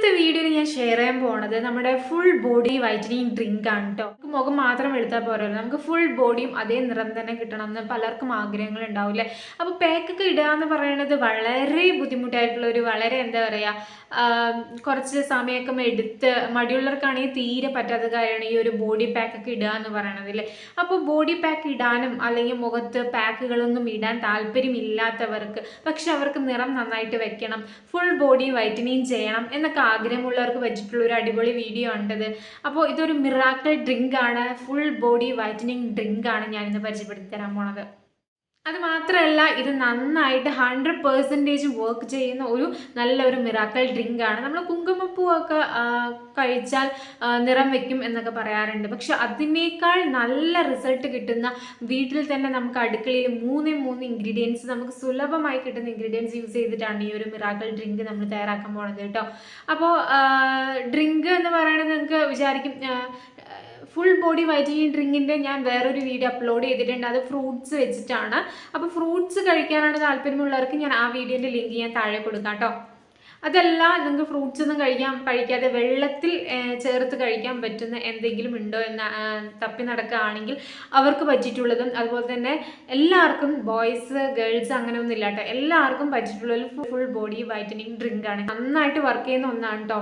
ഇന്നത്തെ വീഡിയോയിൽ ഞാൻ ഷെയർ ചെയ്യാൻ പോകുന്നത് നമ്മുടെ ഫുൾ ബോഡി വൈറ്റനിങ് ഡ്രിങ്ക് ആണ് കേട്ടോ. നമുക്ക് മുഖം മാത്രം എടുത്താൽ പോരല്ലോ, നമുക്ക് ഫുൾ ബോഡിയും അതേ നിറം തന്നെ കിട്ടണം എന്ന് പലർക്കും ആഗ്രഹങ്ങൾ ഉണ്ടാവില്ലേ. അപ്പോൾ പാക്കൊക്കെ ഇടുക എന്ന് പറയുന്നത് വളരെ ബുദ്ധിമുട്ടായിട്ടുള്ള ഒരു വളരെ എന്താ പറയുക, കുറച്ച് സമയമൊക്കെ എടുത്ത് മടിയുള്ളവർക്കാണെങ്കിൽ തീരെ പറ്റാത്ത കാര്യമാണ് ഈ ഒരു ബോഡി പാക്കൊക്കെ ഇടുക എന്ന് പറയണത് അല്ലേ. അപ്പോൾ ബോഡി പാക്ക് ഇടാനും അല്ലെങ്കിൽ മുഖത്ത് പാക്കുകളൊന്നും ഇടാൻ താല്പര്യമില്ലാത്തവർക്ക്, പക്ഷെ അവർക്ക് നിറം നന്നായിട്ട് വെക്കണം, ഫുൾ ബോഡി വൈറ്റനിങ് ചെയ്യണം എന്നൊക്കെ ആഗ്രഹമുള്ളവർക്ക് പറ്റിയിട്ടുള്ള ഒരു അടിപൊളി വീഡിയോ ഉണ്ടത്. അപ്പോൾ ഇതൊരു മിറാക്കിൾ ഡ്രിങ്ക് ആണ്, ഫുൾ ബോഡി വൈറ്റനിങ് ഡ്രിങ്ക് ആണ് ഞാനിന്ന് പരിചയപ്പെടുത്തി തരാൻ പോണത്. അത് മാത്രമല്ല, ഇത് നന്നായിട്ട് 100% വർക്ക് ചെയ്യുന്ന ഒരു നല്ലൊരു മിറാക്കിൾ ഡ്രിങ്ക് ആണ്. നമ്മൾ കുങ്കുമപ്പൂവൊക്കെ കഴിച്ചാൽ നിറം വെക്കും എന്നൊക്കെ പറയാറുണ്ട്. പക്ഷെ അതിനേക്കാൾ നല്ല റിസൾട്ട് കിട്ടുന്ന, വീട്ടിൽ തന്നെ നമുക്ക് അടുക്കളയിൽ മൂന്ന് ഇൻഗ്രീഡിയൻസ്, നമുക്ക് സുലഭമായി കിട്ടുന്ന ഇൻഗ്രീഡിയൻസ് യൂസ് ചെയ്തിട്ടാണ് ഈ ഒരു മിറാക്കിൾ ഡ്രിങ്ക് നമ്മൾ തയ്യാറാക്കാൻ പോകുന്നത് കേട്ടോ. അപ്പോൾ ഡ്രിങ്ക് എന്ന് പറയുന്നത് നിങ്ങൾക്ക് വിചാരിക്കും, ഫുൾ ബോഡി വൈറ്റനിങ് ഡ്രിങ്കിൻ്റെ ഞാൻ വേറൊരു വീഡിയോ അപ്ലോഡ് ചെയ്തിട്ടുണ്ട്, അത് ഫ്രൂട്ട്സ് വെച്ചിട്ടാണ്. അപ്പോൾ ഫ്രൂട്ട്സ് കഴിക്കാനാണ് താല്പര്യമുള്ളവർക്ക് ഞാൻ ആ വീഡിയോൻ്റെ ലിങ്ക് ഞാൻ താഴെ കൊടുക്കാം കേട്ടോ. അതല്ല, നിങ്ങൾക്ക് ഫ്രൂട്ട്സ് ഒന്നും കഴിക്കാതെ വെള്ളത്തിൽ ചേർത്ത് കഴിക്കാൻ പറ്റുന്ന എന്തെങ്കിലും ഉണ്ടോ എന്ന് തപ്പി നടക്കുകയാണെങ്കിൽ അവർക്ക് പറ്റിയിട്ടുള്ളതും, അതുപോലെ തന്നെ എല്ലാവർക്കും, ബോയ്സ് ഗേൾസ് അങ്ങനെയൊന്നും ഇല്ല കേട്ടോ, എല്ലാവർക്കും പറ്റിയിട്ടുള്ള ഫുൾ ബോഡി വൈറ്റനിങ് ഡ്രിങ്ക് ആണ്. നന്നായിട്ട് വർക്ക് ചെയ്യുന്ന ഒന്നാണ് കേട്ടോ.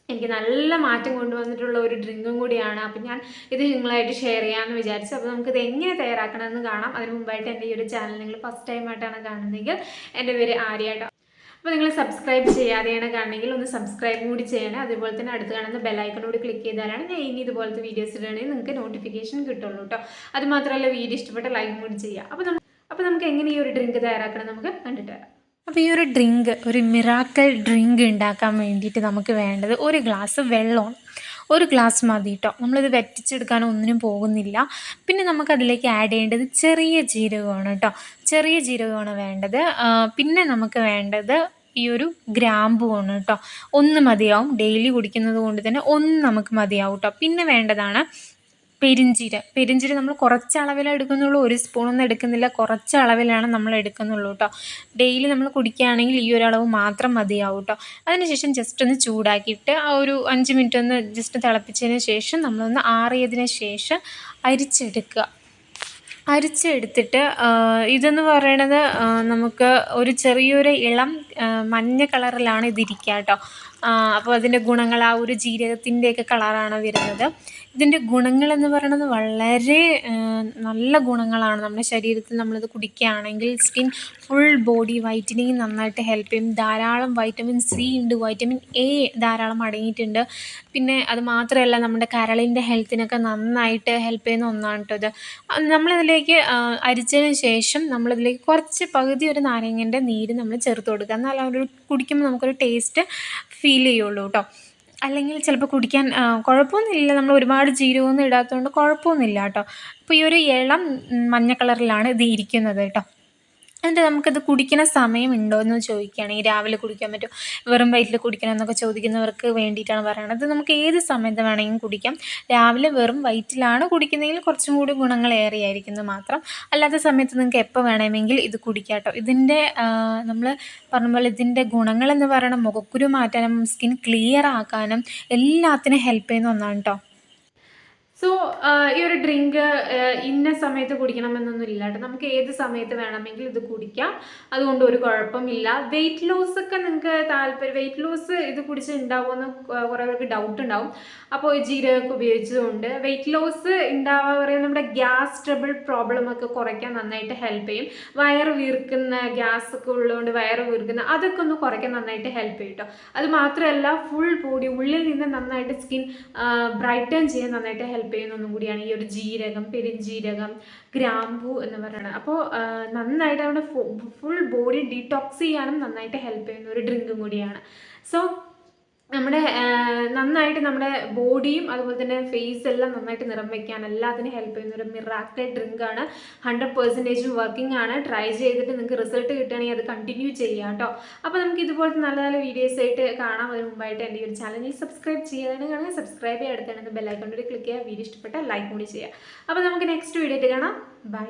എനിക്ക് നല്ല മാറ്റം കൊണ്ടുവന്നിട്ടുള്ള ഒരു ഡ്രിങ്കും കൂടിയാണ്. അപ്പം ഞാൻ ഇത് നിങ്ങളായിട്ട് ഷെയർ ചെയ്യാമെന്ന് വിചാരിച്ചു. അപ്പോൾ നമുക്കിത് എങ്ങനെ തയ്യാറാക്കണമെന്ന് കാണാം. അതിന് മുമ്പായിട്ട് എൻ്റെ ഈ ഒരു ചാനൽ നിങ്ങൾ ഫസ്റ്റ് ടൈമായിട്ടാണ് കാണുന്നതെങ്കിൽ എൻ്റെ പേര് ആര്യാട്ടോ. അപ്പോൾ നിങ്ങൾ സബ്സ്ക്രൈബ് ചെയ്യാതെയാണ് കാണണമെങ്കിൽ ഒന്ന് സബ്സ്ക്രൈബ് കൂടി ചെയ്യണേ. അതുപോലെ തന്നെ അടുത്ത് കാണുന്ന ബെല്ലൈക്കണോട് ക്ലിക്ക് ചെയ്താലാണ് ഞാൻ ഇനി ഇതുപോലത്തെ വീഡിയോസ് ഇടുകയാണെങ്കിൽ നിങ്ങൾക്ക് നോട്ടിഫിക്കേഷൻ കിട്ടുള്ളൂ കേട്ടോ. അതുമാത്രമല്ല, വീഡിയോ ഇഷ്ടപ്പെട്ട ലൈക്ക് കൂടി ചെയ്യുക. അപ്പോൾ നമുക്ക് എങ്ങനെ ഈ ഒരു ഡ്രിങ്ക് തയ്യാറാക്കണം നമുക്ക് കണ്ടിട്ട് വരാം. അപ്പോൾ ഈ ഒരു ഡ്രിങ്ക്, ഒരു മിറാക്കിൾ ഡ്രിങ്ക് ഉണ്ടാക്കാൻ വേണ്ടിയിട്ട് നമുക്ക് വേണ്ടത് ഒരു ഗ്ലാസ് വെള്ളമാണ്. ഒരു ഗ്ലാസ് മതി കേട്ടോ. നമ്മളിത് വറ്റിച്ചെടുക്കാനോ ഒന്നിനും പോകുന്നില്ല. പിന്നെ നമുക്കതിലേക്ക് ആഡ് ചെയ്യേണ്ടത് ചെറിയ ജീരകമാണ് കേട്ടോ. ചെറിയ ജീരകമാണ് വേണ്ടത്. പിന്നെ നമുക്ക് വേണ്ടത് ഈ ഒരു ഗ്രാമ്പുവാണ് കേട്ടോ. ഒന്ന് മതിയാവും, ഡെയിലി കുടിക്കുന്നത് കൊണ്ട് തന്നെ ഒന്ന് നമുക്ക് മതിയാവും കേട്ടോ. പിന്നെ വേണ്ടതാണ് പെരിഞ്ചീരം നമ്മൾ കുറച്ച് അളവിലേ എടുക്കുന്നുള്ളൂ, ഒരു സ്പൂണൊന്നും എടുക്കുന്നില്ല, കുറച്ച് അളവിലാണ് നമ്മൾ എടുക്കുന്നുള്ളൂ കേട്ടോ. ഡെയിലി നമ്മൾ കുടിക്കുകയാണെങ്കിൽ ഈ ഒരു അളവ് മാത്രം മതിയാവും കേട്ടോ. അതിനുശേഷം ജസ്റ്റ് ഒന്ന് ചൂടാക്കിയിട്ട് ആ ഒരു 5 മിനിറ്റ് ഒന്ന് ജസ്റ്റ് തിളപ്പിച്ചതിന് ശേഷം നമ്മളൊന്ന് ആറിയതിന് ശേഷം അരിച്ചെടുത്തിട്ട് ഇതെന്ന് പറയണത് നമുക്ക് ഒരു ചെറിയൊരു ഇളം മഞ്ഞ കളറിലാണ് ഇതിരിക്കുക കേട്ടോ. അപ്പോൾ അതിൻ്റെ ഗുണങ്ങൾ ആ ഒരു ജീരകത്തിൻ്റെയൊക്കെ കളറാണ് വരുന്നത്. ഇതിൻ്റെ ഗുണങ്ങളെന്ന് പറയുന്നത് വളരെ നല്ല ഗുണങ്ങളാണ്. നമ്മുടെ ശരീരത്തിൽ നമ്മളിത് കുടിക്കുകയാണെങ്കിൽ സ്കിൻ ഫുൾ ബോഡി വൈറ്റനിങ് നന്നായിട്ട് ഹെൽപ്പ് ചെയ്യും. ധാരാളം വൈറ്റമിൻ സി ഉണ്ട്, വൈറ്റമിൻ എ ധാരാളം അടങ്ങിയിട്ടുണ്ട്. പിന്നെ അത് മാത്രമല്ല, നമ്മുടെ കരളിൻ്റെ ഹെൽത്തിനൊക്കെ നന്നായിട്ട് ഹെൽപ്പ് ചെയ്യുന്ന ഒന്നാണ് കേട്ടോ ഇത്. നമ്മളിതിലേക്ക് അരിച്ചതിന് ശേഷം നമ്മളിതിലേക്ക് കുറച്ച് പകുതി ഒരു നാരങ്ങൻ്റെ നീര് നമ്മൾ ചേർത്ത് കൊടുക്കുക. എന്നാൽ ഒരു കുടിക്കുമ്പോൾ നമുക്കൊരു ടേസ്റ്റ് ഫീൽ ചെയ്യുള്ളൂ കേട്ടോ. അല്ലെങ്കിൽ ചിലപ്പോൾ കുടിക്കാൻ കുഴപ്പമൊന്നുമില്ല, നമ്മൾ ഒരുപാട് ജീരകമൊന്നും ഇടാത്തതുകൊണ്ട് കുഴപ്പമൊന്നുമില്ല കേട്ടോ. അപ്പോൾ ഈ ഒരു ഇളം മഞ്ഞ കളറിലാണ് ഇത് ഇരിക്കുന്നത് കേട്ടോ. എന്നിട്ട് നമുക്കത് കുടിക്കുന്ന സമയമുണ്ടോ എന്ന് ചോദിക്കുകയാണെങ്കിൽ രാവിലെ കുടിക്കാൻ പറ്റും, വെറും വയറ്റിൽ കുടിക്കണം എന്നൊക്കെ ചോദിക്കുന്നവർക്ക് വേണ്ടിയിട്ടാണ് പറയുന്നത്. നമുക്ക് ഏത് സമയത്ത് വേണമെങ്കിലും കുടിക്കാം. രാവിലെ വെറും വയറ്റിലാണ് കുടിക്കുന്നതെങ്കിൽ കുറച്ചും കൂടി ഗുണങ്ങളേറെയായിരിക്കുന്നത് മാത്രം. അല്ലാത്ത സമയത്ത് നിങ്ങൾക്ക് എപ്പോൾ വേണമെങ്കിൽ ഇത് കുടിക്കാം കേട്ടോ. ഇതിൻ്റെ നമ്മൾ പറഞ്ഞ പോലെ ഇതിൻ്റെ ഗുണങ്ങളെന്ന് പറയുന്നത് മുഖക്കുരു മാറ്റാനും സ്കിൻ ക്ലിയർ ആക്കാനും എല്ലാത്തിനും ഹെൽപ്പ് ചെയ്യുന്ന ഒന്നാണ് കേട്ടോ. സോ ഈ ഒരു ഡ്രിങ്ക് ഇന്ന സമയത്ത് കുടിക്കണമെന്നൊന്നും ഇല്ല കേട്ടോ. നമുക്ക് ഏത് സമയത്ത് വേണമെങ്കിൽ ഇത് കുടിക്കാം, അതുകൊണ്ട് ഒരു കുഴപ്പമില്ല. വെയിറ്റ് ലോസ് ഒക്കെ നിങ്ങൾക്ക് വെയിറ്റ് ലോസ് ഇത് കുടിച്ചുണ്ടാവുമെന്ന് കുറേ പേർക്ക് ഡൗട്ട് ഉണ്ടാവും. അപ്പോൾ ജീരകമൊക്കെ ഉപയോഗിച്ചതുകൊണ്ട് വെയിറ്റ് ലോസ് ഉണ്ടാവുക പറയുന്നത് നമ്മുടെ ഗ്യാസ് ട്രബിൾ പ്രോബ്ലം ഒക്കെ കുറയ്ക്കാൻ നന്നായിട്ട് ഹെൽപ്പ് ചെയ്യും. വയറ് വീർക്കുന്ന, ഗ്യാസ് ഒക്കെ ഉള്ളതുകൊണ്ട് വയറ് വീർക്കുന്ന അതൊക്കെ ഒന്ന് കുറയ്ക്കാൻ നന്നായിട്ട് ഹെൽപ്പ് ചെയ്യും കേട്ടോ. അത് മാത്രമല്ല, ഫുൾ ബോഡി ഉള്ളിൽ നിന്ന് നന്നായിട്ട് സ്കിൻ ബ്രൈറ്റൻ ചെയ്യാൻ നന്നായിട്ട് ഹെൽപ്പ് ചെയ്യുന്ന ഒന്നും കൂടിയാണ് ഈ ഒരു ജീരകം, പെരിഞ്ജീരകം, ഗ്രാമ്പൂ എന്ന് പറയുന്നത്. അപ്പോൾ നന്നായിട്ട് നമ്മുടെ ഫുൾ ബോഡി ഡീടോക്സ് ചെയ്യാനും നന്നായിട്ട് ഹെൽപ്പ് ചെയ്യുന്ന ഒരു ഡ്രിങ്കും കൂടിയാണ്. സോ നമ്മുടെ നന്നായിട്ട് നമ്മുടെ ബോഡിയും അതുപോലെ തന്നെ ഫേസ് എല്ലാം നന്നായിട്ട് നിറം വയ്ക്കാൻ എല്ലാത്തിനും ഹെൽപ്പ് ചെയ്യുന്ന ഒരു മിറാക്കിൾ ഡ്രിങ്കാണ്. 100% വർക്കിംഗ് ആണ്. ട്രൈ ചെയ്തിട്ട് നിങ്ങൾക്ക് റിസൾട്ട് കിട്ടുകയാണെങ്കിൽ അത് കണ്ടിന്യൂ ചെയ്യാം കേട്ടോ. അപ്പോൾ നമുക്ക് ഇതുപോലത്തെ നല്ല നല്ല വീഡിയോസ് ആയിട്ട് കാണാം. അതിന് മുമ്പായിട്ട് എൻ്റെ ഈ ഒരു ചാനൽ സബ്സ്ക്രൈബ് ചെയ്യാനാണെങ്കിൽ സബ്സ്ക്രൈബ് ചെയ്യുക, അടുത്താണ് ബെല്ലൈക്കണിൽ ക്ലിക്ക് ചെയ്യുക, വീഡിയോ ഇഷ്ടപ്പെട്ടാൽ ലൈക്ക് കൂടി ചെയ്യുക. അപ്പോൾ നമുക്ക് നെക്സ്റ്റ് വീഡിയോ ആയിട്ട് കാണാം. ബൈ.